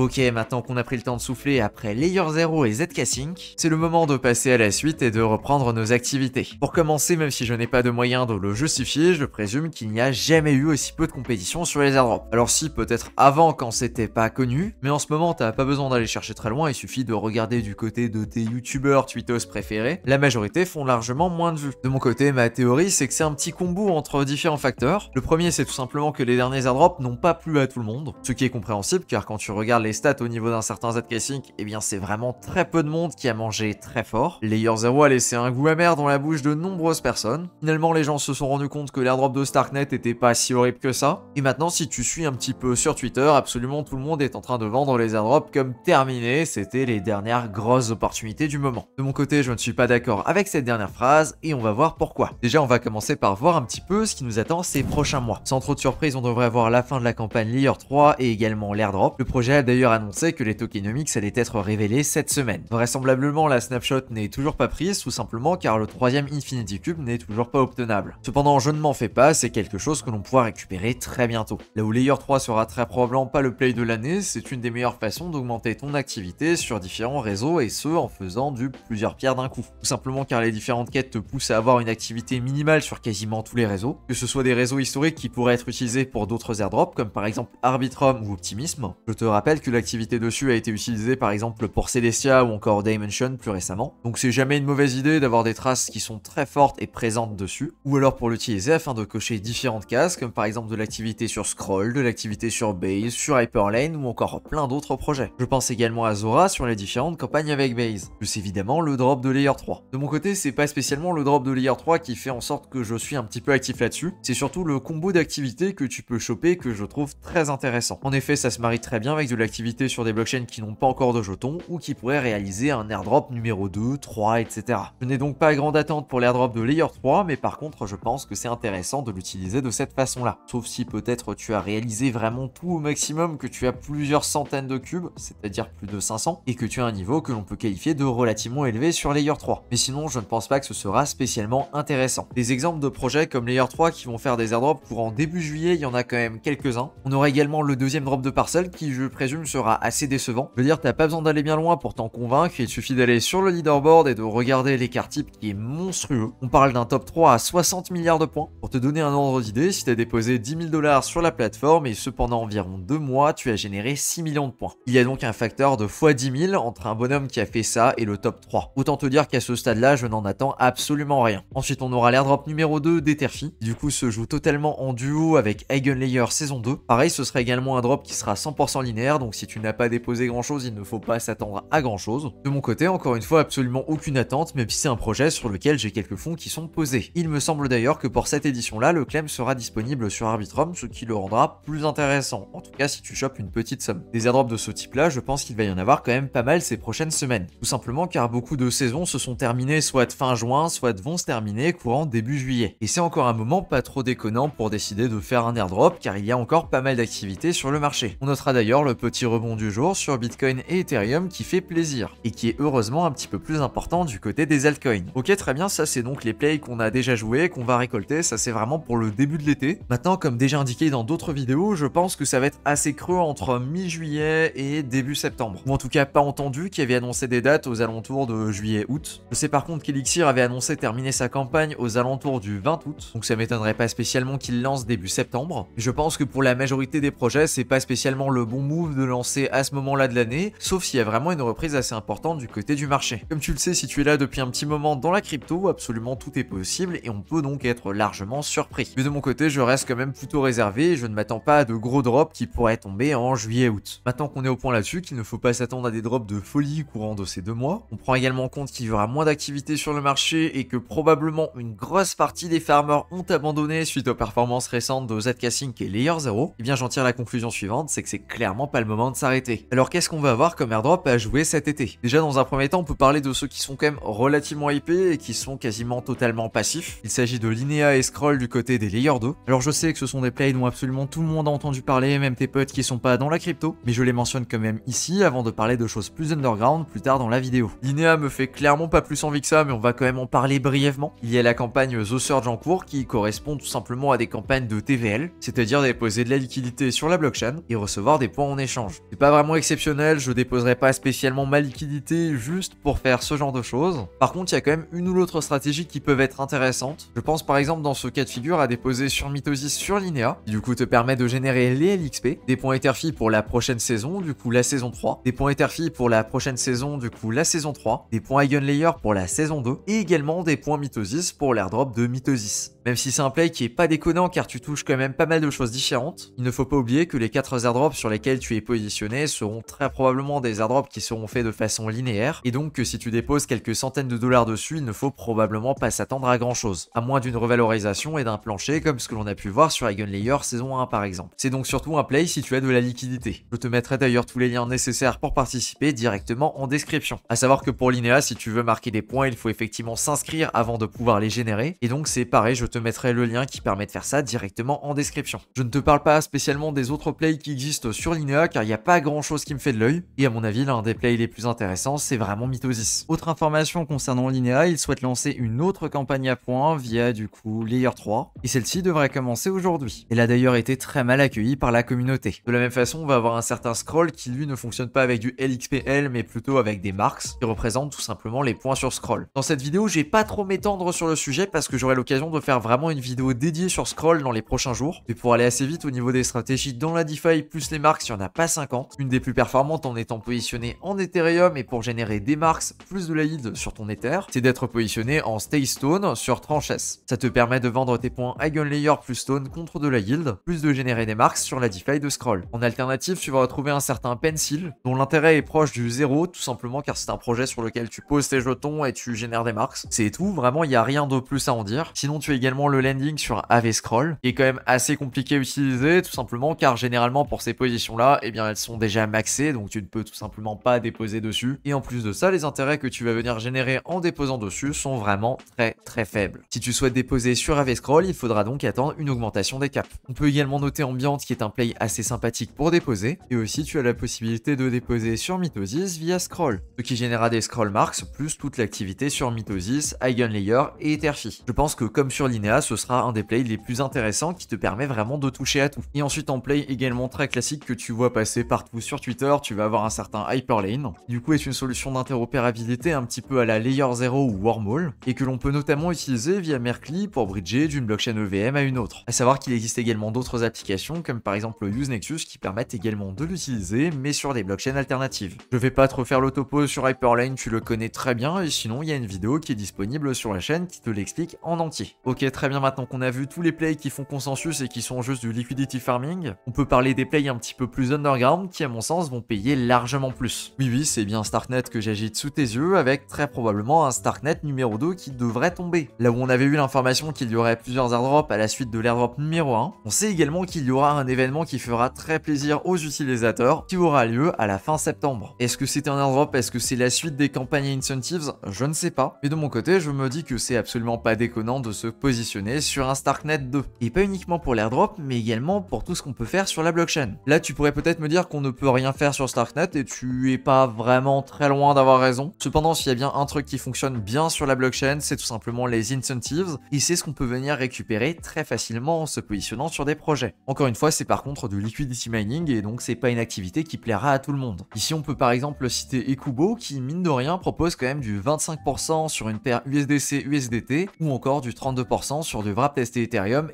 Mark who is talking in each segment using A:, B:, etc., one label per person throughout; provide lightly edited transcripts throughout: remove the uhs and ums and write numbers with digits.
A: Ok, maintenant qu'on a pris le temps de souffler après Layer 0 et ZK Sync, c'est le moment de passer à la suite et de reprendre nos activités. Pour commencer, même si je n'ai pas de moyen de le justifier, je présume qu'il n'y a jamais eu aussi peu de compétition sur les airdrops. Alors si, peut-être avant quand c'était pas connu, mais en ce moment t'as pas besoin d'aller chercher très loin, il suffit de regarder du côté de tes youtubeurs tweetos préférés, la majorité font largement moins de vues. De mon côté, ma théorie c'est que c'est un petit combo entre différents facteurs. Le premier c'est tout simplement que les derniers airdrops n'ont pas plu à tout le monde, ce qui est compréhensible car quand tu regardes les stats au niveau d'un certain ZK Sync, eh bien c'est vraiment très peu de monde qui a mangé très fort. Layer 0 a laissé un goût amer dans la bouche de nombreuses personnes. Finalement les gens se sont rendus compte que l'airdrop de Starknet était pas si horrible que ça. Et maintenant si tu suis un petit peu sur Twitter, absolument tout le monde est en train de vendre les airdrops comme terminés, c'était les dernières grosses opportunités du moment. De mon côté je ne suis pas d'accord avec cette dernière phrase et on va voir pourquoi. Déjà on va commencer par voir un petit peu ce qui nous attend ces prochains mois. Sans trop de surprise on devrait voir la fin de la campagne Layer 3 et également l'airdrop. Le projet a d'ailleurs annoncé que les tokenomics allaient être révélés cette semaine. Vraisemblablement la snapshot n'est toujours pas prise tout simplement car le troisième Infinity Cube n'est toujours pas obtenable. Cependant je ne m'en fais pas, c'est quelque chose que l'on pourra récupérer très bientôt. Là où Layer 3 sera très probablement pas le play de l'année, c'est une des meilleures façons d'augmenter ton activité sur différents réseaux et ce en faisant du plusieurs pierres d'un coup. Tout simplement car les différentes quêtes te poussent à avoir une activité minimale sur quasiment tous les réseaux, que ce soit des réseaux historiques qui pourraient être utilisés pour d'autres airdrops comme par exemple Arbitrum ou Optimism. Je te rappelle que l'activité dessus a été utilisée par exemple pour Celestia ou encore Dimension plus récemment, donc c'est jamais une mauvaise idée d'avoir des traces qui sont très fortes et présentes dessus, ou alors pour l'utiliser afin de cocher différentes cases comme par exemple de l'activité sur Scroll, de l'activité sur Base, sur Hyperlane ou encore plein d'autres projets. Je pense également à Zora sur les différentes campagnes avec Base, plus évidemment le drop de Layer 3. De mon côté c'est pas spécialement le drop de Layer 3 qui fait en sorte que je suis un petit peu actif là-dessus, c'est surtout le combo d'activités que tu peux choper que je trouve très intéressant. En effet ça se marie très bien avec de l'activité sur des blockchains qui n'ont pas encore de jetons ou qui pourraient réaliser un airdrop numéro 2, 3, etc. Je n'ai donc pas grande attente pour l'airdrop de Layer 3, mais par contre je pense que c'est intéressant de l'utiliser de cette façon-là. Sauf si peut-être tu as réalisé vraiment tout au maximum, que tu as plusieurs centaines de cubes, c'est-à-dire plus de 500, et que tu as un niveau que l'on peut qualifier de relativement élevé sur Layer 3. Mais sinon je ne pense pas que ce sera spécialement intéressant. Des exemples de projets comme Layer 3 qui vont faire des airdrops courant début juillet, il y en a quand même quelques-uns. On aura également le deuxième drop de Parcel qui je présume sera assez décevant. Je veux dire t'as pas besoin d'aller bien loin pour t'en convaincre, il suffit d'aller sur le leaderboard et de regarder l'écart type qui est monstrueux. On parle d'un top 3 à 60 milliards de points. Pour te donner un ordre d'idée, si t'as déposé 10 000 $ sur la plateforme et ce pendant environ 2 mois, tu as généré 6 millions de points. Il y a donc un facteur de x 10 000 entre un bonhomme qui a fait ça et le top 3. Autant te dire qu'à ce stade-là, je n'en attends absolument rien. Ensuite, on aura l'airdrop numéro 2 d'Etherfi, qui du coup se joue totalement en duo avec Eigenlayer saison 2. Pareil, ce sera également un drop qui sera 100% linéaire, donc si tu n'as pas déposé grand chose, il ne faut pas s'attendre à grand chose. De mon côté, encore une fois, absolument aucune attente, même si c'est un projet sur lequel j'ai quelques fonds qui sont posés. Il me semble d'ailleurs que pour cette édition-là, le claim sera disponible sur Arbitrum, ce qui le rendra plus intéressant, en tout cas si tu chopes une petite somme. Des airdrops de ce type-là, je pense qu'il va y en avoir quand même pas mal ces prochaines semaines. Tout simplement car beaucoup de saisons se sont terminées soit fin juin, soit vont se terminer courant début juillet. Et c'est encore un moment pas trop déconnant pour décider de faire un airdrop, car il y a encore pas mal d'activités sur le marché. On notera d'ailleurs le petit rebond du jour sur Bitcoin et Ethereum qui fait plaisir, et qui est heureusement un petit peu plus important du côté des altcoins. Ok, très bien, ça c'est donc les plays qu'on a déjà joué, qu'on va récolter, ça c'est vraiment pour le début de l'été. Maintenant, comme déjà indiqué dans d'autres vidéos, je pense que ça va être assez creux entre mi-juillet et début septembre. Ou en tout cas pas entendu qui avait annoncé des dates aux alentours de juillet-août. Je sais par contre qu'Elixir avait annoncé terminer sa campagne aux alentours du 20 août, donc ça m'étonnerait pas spécialement qu'il lance début septembre. Je pense que pour la majorité des projets, c'est pas spécialement le bon move de lancer à ce moment-là de l'année, sauf s'il y a vraiment une reprise assez importante du côté du marché. Comme tu le sais, si tu es là depuis un petit moment dans la crypto, absolument tout est possible et on peut donc être largement surpris. Mais de mon côté, je reste quand même plutôt réservé et je ne m'attends pas à de gros drops qui pourraient tomber en juillet-août. Maintenant qu'on est au point là-dessus, qu'il ne faut pas s'attendre à des drops de folie courant de ces 2 mois, on prend également en compte qu'il y aura moins d'activité sur le marché et que probablement une grosse partie des farmers ont abandonné suite aux performances récentes de ZK Sync et Layer 0, et bien j'en tire la conclusion suivante, c'est que c'est clairement pas le moment de s'arrêter. Alors qu'est-ce qu'on va avoir comme airdrop à jouer cet été? Déjà dans un premier temps, on peut parler de ceux qui sont quand même relativement hypés et qui sont quasiment totalement passifs. Il s'agit de Linéa et Scroll du côté des Layer 2. Alors je sais que ce sont des plays dont absolument tout le monde a entendu parler, même tes potes qui sont pas dans la crypto, mais je les mentionne quand même ici avant de parler de choses plus underground plus tard dans la vidéo. Linéa me fait clairement pas plus envie que ça, mais on va quand même en parler brièvement. Il y a la campagne The Surge en cours qui correspond tout simplement à des campagnes de TVL, c'est-à-dire déposer de la liquidité sur la blockchain et recevoir des points en échange. charge. C'est pas vraiment exceptionnel, je déposerai pas spécialement ma liquidité juste pour faire ce genre de choses. Par contre, il y a quand même une ou l'autre stratégie qui peuvent être intéressantes. Je pense par exemple dans ce cas de figure à déposer sur Mitosis sur Linéa, qui du coup te permet de générer les LXP, des points Etherfi pour la prochaine saison, du coup la saison 3, des points Etherfi pour la prochaine saison, du coup la saison 3, des points Eigenlayer pour la saison 2, et également des points Mitosis pour l'airdrop de Mitosis. Même si c'est un play qui est pas déconnant car tu touches quand même pas mal de choses différentes, il ne faut pas oublier que les 4 airdrops sur lesquels tu es positionné seront très probablement des airdrops qui seront faits de façon linéaire, et donc que si tu déposes quelques centaines de dollars dessus, il ne faut probablement pas s'attendre à grand chose, à moins d'une revalorisation et d'un plancher comme ce que l'on a pu voir sur Eigenlayer saison 1 par exemple. C'est donc surtout un play si tu as de la liquidité. Je te mettrai d'ailleurs tous les liens nécessaires pour participer directement en description. A savoir que pour Linéa, si tu veux marquer des points, il faut effectivement s'inscrire avant de pouvoir les générer, et donc c'est pareil, je te mettrai le lien qui permet de faire ça directement en description. Je ne te parle pas spécialement des autres plays qui existent sur Linéa car il n'y a pas grand chose qui me fait de l'œil, et à mon avis l'un des plays les plus intéressants c'est vraiment Mitosis. Autre information concernant Linéa, il souhaite lancer une autre campagne à points via du coup Layer 3, et celle-ci devrait commencer aujourd'hui. Elle a d'ailleurs été très mal accueillie par la communauté. De la même façon, on va avoir un certain scroll qui lui ne fonctionne pas avec du LXPL mais plutôt avec des marks qui représentent tout simplement les points sur scroll. Dans cette vidéo, j'ai pas trop m'étendre sur le sujet parce que j'aurai l'occasion de faire vraiment une vidéo dédiée sur scroll dans les prochains jours. Et pour aller assez vite au niveau des stratégies dans la DeFi plus les marks, il n'y en a pas 50. Une des plus performantes en étant positionnée en Ethereum et pour générer des marks plus de la yield sur ton Ether, c'est d'être positionné en Stay Stone sur Tranches. Ça te permet de vendre tes points Eigenlayer plus Stone contre de la yield, plus de générer des marks sur la DeFi de scroll. En alternative, tu vas retrouver un certain Pencil, dont l'intérêt est proche du zéro, tout simplement car c'est un projet sur lequel tu poses tes jetons et tu génères des marks. C'est tout, vraiment il n'y a rien de plus à en dire. Sinon tu as également le landing sur AV Scroll, qui est quand même assez compliqué à utiliser, tout simplement car généralement pour ces positions là, eh bien elles sont déjà maxées, donc tu ne peux tout simplement pas déposer dessus. Et en plus de ça, les intérêts que tu vas venir générer en déposant dessus sont vraiment très faibles. Si tu souhaites déposer sur AV Scroll, il faudra donc attendre une augmentation des caps. On peut également noter Ambient qui est un play assez sympathique pour déposer, et aussi tu as la possibilité de déposer sur Mitosis via Scroll, ce qui générera des Scroll Marks plus toute l'activité sur Mitosis, Eigenlayer et Etherfi. Je pense que comme sur Linéa, ce sera un des plays les plus intéressants qui te permet vraiment de toucher à tout. Et ensuite en play également très classique que tu vois passer partout sur Twitter, tu vas avoir un certain Hyperlane, qui du coup est une solution d'interopérabilité un petit peu à la Layer 0 ou Wormhole, et que l'on peut notamment utiliser via Merkle pour bridger d'une blockchain EVM à une autre. A savoir qu'il existe également d'autres applications comme par exemple Usenexus qui permettent également de l'utiliser mais sur des blockchains alternatives. Je vais pas trop faire le topo sur Hyperlane, tu le connais très bien, et sinon il y a une vidéo qui est disponible sur la chaîne qui te l'explique en entier. Ok, très bien, maintenant qu'on a vu tous les plays qui font consensus et qui sont juste du liquidity farming, on peut parler des plays un petit peu plus underground qui à mon sens vont payer largement plus. Oui, c'est bien Starknet que j'agite sous tes yeux avec très probablement un Starknet numéro 2 qui devrait tomber. Là où on avait eu l'information qu'il y aurait plusieurs airdrops à la suite de l'airdrop numéro 1, on sait également qu'il y aura un événement qui fera très plaisir aux utilisateurs qui aura lieu à la fin septembre. Est-ce que c'est un airdrop? Est-ce que c'est la suite des campagnes incentives? Je ne sais pas. Mais de mon côté, je me dis que c'est absolument pas déconnant de se positionner sur un Starknet 2. Et pas uniquement pour l'airdrop, mais également pour tout ce qu'on peut faire sur la blockchain. Là, tu pourrais peut-être me dire qu'on ne peut rien faire sur Starknet et tu es pas vraiment très loin d'avoir raison. Cependant, s'il y a bien un truc qui fonctionne bien sur la blockchain, c'est tout simplement les incentives, et c'est ce qu'on peut venir récupérer très facilement en se positionnant sur des projets. Encore une fois, c'est par contre du liquidity mining et donc c'est pas une activité qui plaira à tout le monde. Ici, on peut par exemple citer Ekubo qui, mine de rien, propose quand même du 25% sur une paire USDC-USDT ou encore du 32% sur du wrap testé Ethereum.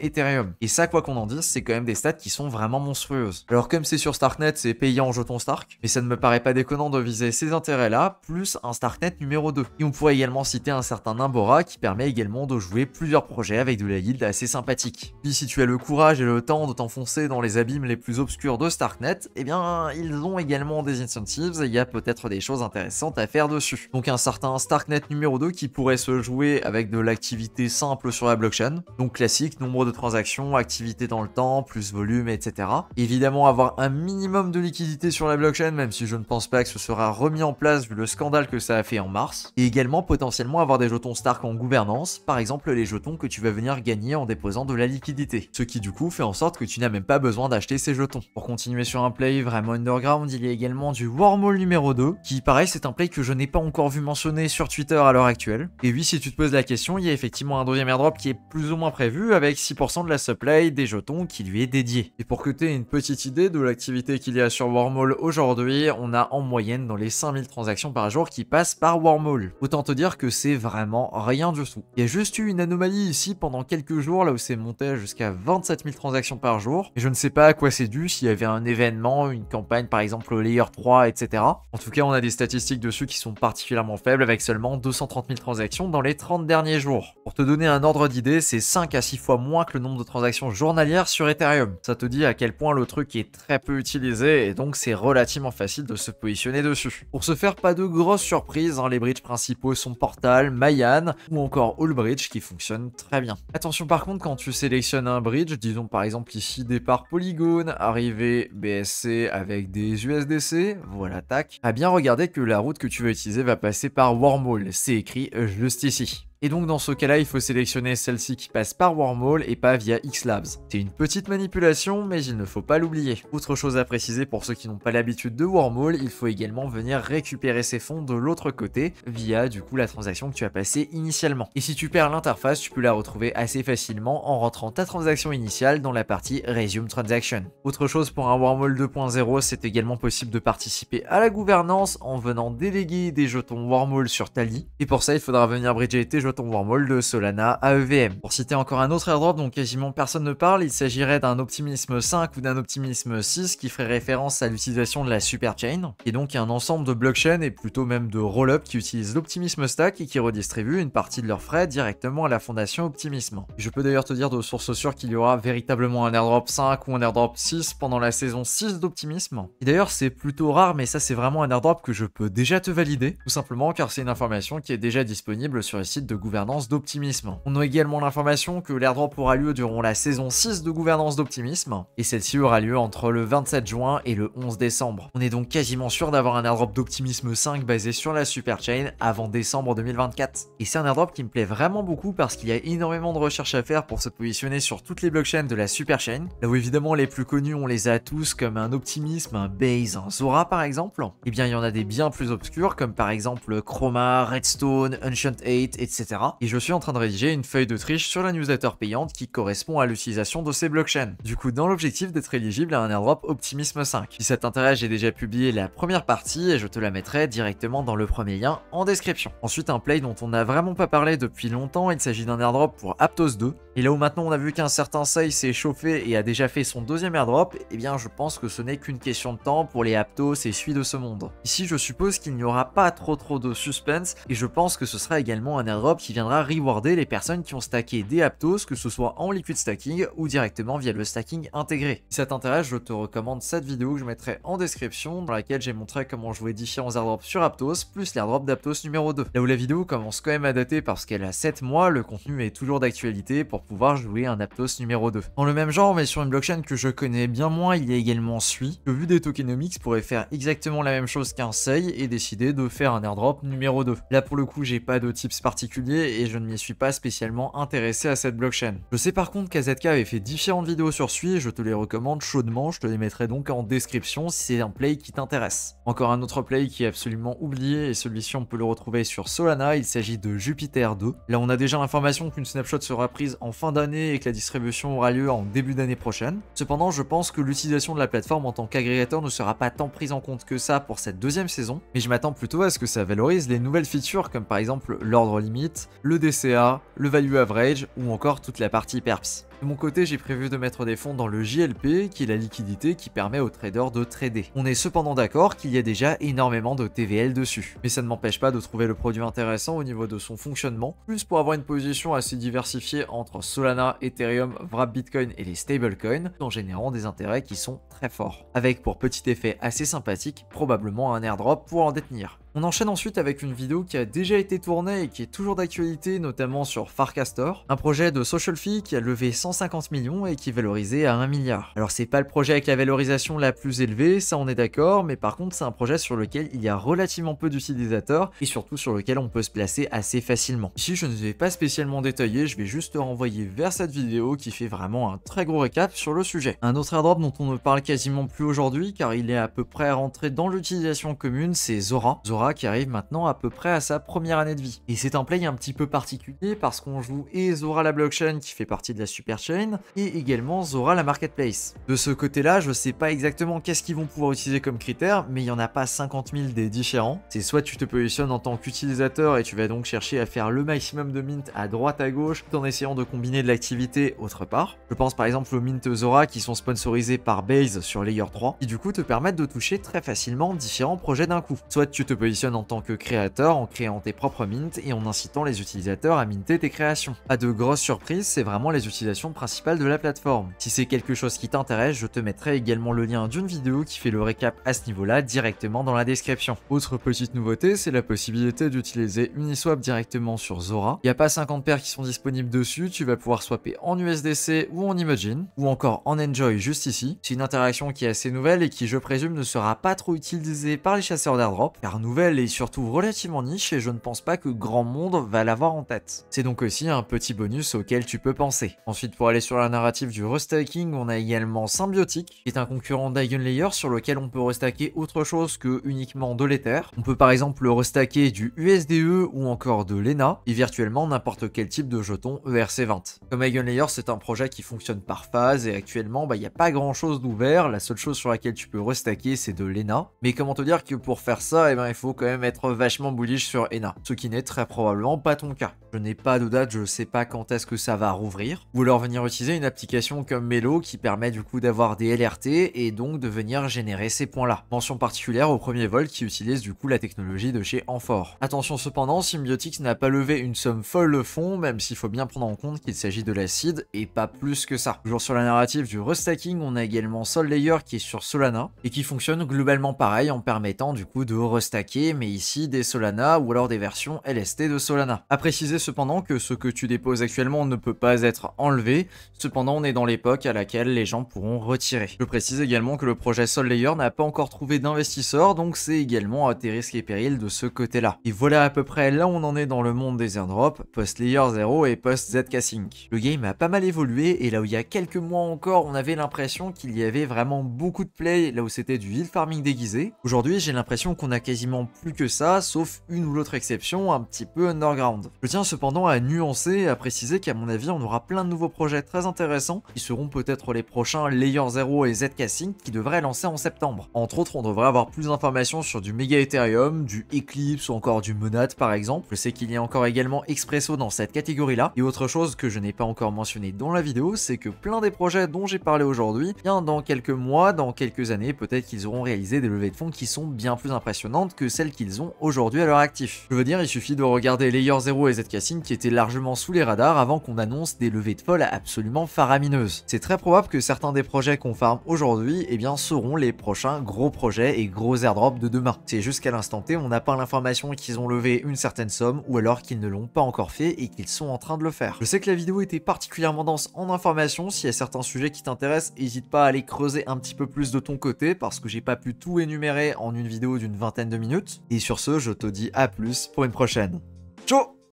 A: Et ça, quoi qu'on en dise, c'est quand même des stats qui sont vraiment monstrueuses. Alors comme c'est sur Starknet, c'est payant en jetons Stark, mais ça ne me paraît pas déconnant de viser ces intérêts-là, plus un Starknet numéro 2. Et on pourrait également citer un certain Nimbora qui permet également de jouer plusieurs projets avec de la yield assez sympathique. Puis si tu as le courage et le temps de t'enfoncer dans les abîmes les plus obscurs de Starknet, eh bien ils ont également des incentives et il y a peut-être des choses intéressantes à faire dessus. Donc un certain Starknet numéro 2 qui pourrait se jouer avec de l'activité simple sur la blockchain, donc classique, nombre de transactions, activité dans le temps, plus volume, etc. Évidemment avoir un minimum de liquidité sur la blockchain, même si je ne pense pas que ce sera remis en place vu le scandale que ça a fait en mars, et également potentiellement avoir des jetons Stark en gouvernance, par exemple les jetons que tu vas venir gagner en déposant de la liquidité, ce qui du coup fait en sorte que tu n'as même pas besoin d'acheter ces jetons. Pour continuer sur un play vraiment underground, il y a également du Wormhole numéro 2, qui pareil c'est un play que je n'ai pas encore vu mentionner sur Twitter à l'heure actuelle, et oui si tu te poses la question, il y a effectivement un deuxième airdrop qui est plus ou moins prévu avec 6% de la supply des jetons qui lui est dédié. Et pour que tu aies une petite idée de l'activité activités qu'il y a sur Wormhole aujourd'hui, on a en moyenne dans les 5000 transactions par jour qui passent par Wormhole. Autant te dire que c'est vraiment rien du tout. Il y a juste eu une anomalie ici pendant quelques jours, là où c'est monté jusqu'à 27 000 transactions par jour. Et je ne sais pas à quoi c'est dû, s'il y avait un événement, une campagne par exemple au Layer 3, etc. En tout cas, on a des statistiques dessus qui sont particulièrement faibles avec seulement 230 000 transactions dans les 30 derniers jours. Pour te donner un ordre d'idée, c'est 5 à 6 fois moins que le nombre de transactions journalières sur Ethereum. Ça te dit à quel point le truc est très peu utilisé et donc c'est relativement facile de se positionner dessus. Pour se faire pas de grosses surprises, les bridges principaux sont Portal, Mayan ou encore Allbridge qui fonctionnent très bien. Attention par contre quand tu sélectionnes un bridge, disons par exemple ici départ Polygon, arrivée BSC avec des USDC, voilà tac, à bien regarder que la route que tu vas utiliser va passer par Wormhole, c'est écrit juste ici. Et donc dans ce cas-là, il faut sélectionner celle-ci qui passe par Wormhole et pas via X-Labs. C'est une petite manipulation, mais il ne faut pas l'oublier. Autre chose à préciser pour ceux qui n'ont pas l'habitude de Wormhole, il faut également venir récupérer ces fonds de l'autre côté via du coup la transaction que tu as passée initialement. Et si tu perds l'interface, tu peux la retrouver assez facilement en rentrant ta transaction initiale dans la partie Resume Transaction. Autre chose pour un Wormhole 2.0, c'est également possible de participer à la gouvernance en venant déléguer des jetons Wormhole sur Tally. Et pour ça, il faudra venir bridger tes jetons Wormhole de Solana à EVM. Pour citer encore un autre airdrop dont quasiment personne ne parle, il s'agirait d'un Optimisme 5 ou d'un Optimisme 6 qui ferait référence à l'utilisation de la Superchain, qui est donc un ensemble de blockchains et plutôt même de roll-up qui utilisent l'Optimisme Stack et qui redistribuent une partie de leurs frais directement à la fondation Optimisme. Je peux d'ailleurs te dire de source sûre qu'il y aura véritablement un airdrop 5 ou un airdrop 6 pendant la saison 6 d'Optimisme. Et d'ailleurs c'est plutôt rare, mais ça c'est vraiment un airdrop que je peux déjà te valider, tout simplement car c'est une information qui est déjà disponible sur le site de gouvernance d'Optimisme. On a également l'information que l'airdrop aura lieu durant la saison 6 de gouvernance d'Optimisme, et celle-ci aura lieu entre le 27 juin et le 11 décembre. On est donc quasiment sûr d'avoir un airdrop d'Optimisme 5 basé sur la Superchain avant décembre 2024. Et c'est un airdrop qui me plaît vraiment beaucoup parce qu'il y a énormément de recherches à faire pour se positionner sur toutes les blockchains de la Superchain, là où évidemment les plus connus on les a tous comme un Optimisme, un Base, un Zora par exemple. Et bien il y en a des bien plus obscurs comme par exemple Chroma, Redstone, Ancient 8, etc. Et je suis en train de rédiger une feuille de triche sur la newsletter payante qui correspond à l'utilisation de ces blockchains. Du coup, dans l'objectif d'être éligible à un airdrop Optimisme 5. Si ça t'intéresse, j'ai déjà publié la première partie et je te la mettrai directement dans le premier lien en description. Ensuite, un play dont on n'a vraiment pas parlé depuis longtemps, il s'agit d'un airdrop pour Aptos 2. Et là où maintenant on a vu qu'un certain Sai s'est chauffé et a déjà fait son deuxième airdrop, eh bien je pense que ce n'est qu'une question de temps pour les Aptos et celui de ce monde. Ici, je suppose qu'il n'y aura pas trop de suspense et je pense que ce sera également un airdrop qui viendra rewarder les personnes qui ont stacké des Aptos, que ce soit en liquid stacking ou directement via le stacking intégré. Si ça t'intéresse, je te recommande cette vidéo que je mettrai en description dans laquelle j'ai montré comment jouer différents airdrops sur Aptos plus l'airdrop d'Aptos numéro 2. Là où la vidéo commence quand même à dater parce qu'elle a 7 mois, le contenu est toujours d'actualité pour pouvoir jouer un Aptos numéro 2. Dans le même genre, mais sur une blockchain que je connais bien moins, il y a également Sui, que vu des tokenomics pourrait faire exactement la même chose qu'un Sei et décider de faire un airdrop numéro 2. Là pour le coup, j'ai pas de tips particuliers et je ne m'y suis pas spécialement intéressé à cette blockchain. Je sais par contre qu'AZK avait fait différentes vidéos sur Sui et je te les recommande chaudement, je te les mettrai donc en description si c'est un play qui t'intéresse. Encore un autre play qui est absolument oublié et celui-ci on peut le retrouver sur Solana, il s'agit de Jupiter 2. Là on a déjà l'information qu'une snapshot sera prise en fin d'année et que la distribution aura lieu en début d'année prochaine. Cependant je pense que l'utilisation de la plateforme en tant qu'agrégateur ne sera pas tant prise en compte que ça pour cette deuxième saison, mais je m'attends plutôt à ce que ça valorise les nouvelles features comme par exemple l'ordre limite, le DCA, le value average ou encore toute la partie perps. De mon côté, j'ai prévu de mettre des fonds dans le JLP, qui est la liquidité qui permet aux traders de trader. On est cependant d'accord qu'il y a déjà énormément de TVL dessus. Mais ça ne m'empêche pas de trouver le produit intéressant au niveau de son fonctionnement, plus pour avoir une position assez diversifiée entre Solana, Ethereum, Wrap Bitcoin et les stablecoins, en générant des intérêts qui sont très forts. Avec pour petit effet assez sympathique, probablement un airdrop pour en détenir. On enchaîne ensuite avec une vidéo qui a déjà été tournée et qui est toujours d'actualité, notamment sur Farcaster, un projet de social fee qui a levé 150 millions et qui est valorisé à 1 milliard. Alors c'est pas le projet avec la valorisation la plus élevée, ça on est d'accord, mais par contre c'est un projet sur lequel il y a relativement peu d'utilisateurs et surtout sur lequel on peut se placer assez facilement. Ici je ne vais pas spécialement détailler, je vais juste te renvoyer vers cette vidéo qui fait vraiment un très gros récap sur le sujet. Un autre airdrop dont on ne parle quasiment plus aujourd'hui car il est à peu près rentré dans l'utilisation commune, c'est Zora. Zora Zora qui arrive maintenant à peu près à sa première année de vie. Et c'est un play un petit peu particulier parce qu'on joue et Zora la blockchain qui fait partie de la super chain et également Zora la marketplace. De ce côté-là, je sais pas exactement qu'est-ce qu'ils vont pouvoir utiliser comme critères, mais il y en a pas 50 000 des différents. C'est soit tu te positionnes en tant qu'utilisateur et tu vas donc chercher à faire le maximum de mint à droite à gauche tout en essayant de combiner de l'activité autre part. Je pense par exemple aux mint Zora qui sont sponsorisés par Base sur Layer 3 qui du coup te permettent de toucher très facilement différents projets d'un coup. Soit tu te positionnes en tant que créateur en créant tes propres mints et en incitant les utilisateurs à minter tes créations. Pas de grosses surprises, c'est vraiment les utilisations principales de la plateforme. Si c'est quelque chose qui t'intéresse, je te mettrai également le lien d'une vidéo qui fait le récap à ce niveau-là directement dans la description. Autre petite nouveauté, c'est la possibilité d'utiliser Uniswap directement sur Zora. Il n'y a pas 50 paires qui sont disponibles dessus, tu vas pouvoir swapper en USDC ou en Imogen, ou encore en Enjoy juste ici. C'est une interaction qui est assez nouvelle et qui je présume ne sera pas trop utilisée par les chasseurs d'airdrop, car nouvelle et surtout relativement niche et je ne pense pas que grand monde va l'avoir en tête. C'est donc aussi un petit bonus auquel tu peux penser. Ensuite, pour aller sur la narrative du restaking, on a également Symbiotic, qui est un concurrent d'Eigenlayer sur lequel on peut restacker autre chose que uniquement de l'Ether. On peut par exemple restacker du USDE ou encore de l'ENA, et virtuellement n'importe quel type de jeton ERC20. Comme Eigenlayer, c'est un projet qui fonctionne par phase, et actuellement, il n'y a pas grand chose d'ouvert, la seule chose sur laquelle tu peux restacker, c'est de l'ENA. Mais comment te dire que pour faire ça, il faut quand même être vachement bullish sur ENA, ce qui n'est très probablement pas ton cas. Je n'ai pas de date, je sais pas quand est-ce que ça va rouvrir, ou alors venir utiliser une application comme Melo qui permet du coup d'avoir des LRT et donc de venir générer ces points-là. Mention particulière au premier vol qui utilise du coup la technologie de chez Amphore. Attention cependant, Symbiotics n'a pas levé une somme folle de fonds, même s'il faut bien prendre en compte qu'il s'agit de la seed et pas plus que ça. Toujours sur la narrative du restacking, on a également SolLayer qui est sur Solana et qui fonctionne globalement pareil en permettant du coup de restacker, mais ici des Solana ou alors des versions LST de Solana. À préciser cependant que ce que tu déposes actuellement ne peut pas être enlevé, cependant on est dans l'époque à laquelle les gens pourront retirer. Je précise également que le projet SolLayer n'a pas encore trouvé d'investisseurs, donc c'est également à tes risques et périls de ce côté-là. Et voilà à peu près là où on en est dans le monde des airdrops, post-Layer 0 et post-ZK Sync. Le game a pas mal évolué et là où il y a quelques mois encore on avait l'impression qu'il y avait vraiment beaucoup de play, là où c'était du yield farming déguisé. Aujourd'hui j'ai l'impression qu'on a quasiment plus que ça, sauf une ou l'autre exception un petit peu underground. Je tiens cependant à nuancer et à préciser qu'à mon avis on aura plein de nouveaux projets très intéressants qui seront peut-être les prochains Layer 0 et ZK Sync qui devraient lancer en septembre. Entre autres on devrait avoir plus d'informations sur du Mega Ethereum, du Eclipse ou encore du Monad par exemple. Je sais qu'il y a encore également Expresso dans cette catégorie là. Et autre chose que je n'ai pas encore mentionné dans la vidéo, c'est que plein des projets dont j'ai parlé aujourd'hui, bien dans quelques mois, dans quelques années, peut-être qu'ils auront réalisé des levées de fonds qui sont bien plus impressionnantes que celles qu'ils ont aujourd'hui à leur actif. Je veux dire, il suffit de regarder Layer 0 et ZK Sync qui étaient largement sous les radars avant qu'on annonce des levées de fonds absolument faramineuses. C'est très probable que certains des projets qu'on farm aujourd'hui, seront les prochains gros projets et gros airdrops de demain. C'est juste qu'à l'instant T, on n'a pas l'information qu'ils ont levé une certaine somme ou alors qu'ils ne l'ont pas encore fait et qu'ils sont en train de le faire. Je sais que la vidéo était particulièrement dense en informations. S'il y a certains sujets qui t'intéressent, n'hésite pas à aller creuser un petit peu plus de ton côté parce que j'ai pas pu tout énumérer en une vidéo d'une vingtaine de minutes. Et sur ce, je te dis à plus pour une prochaine. Ciao!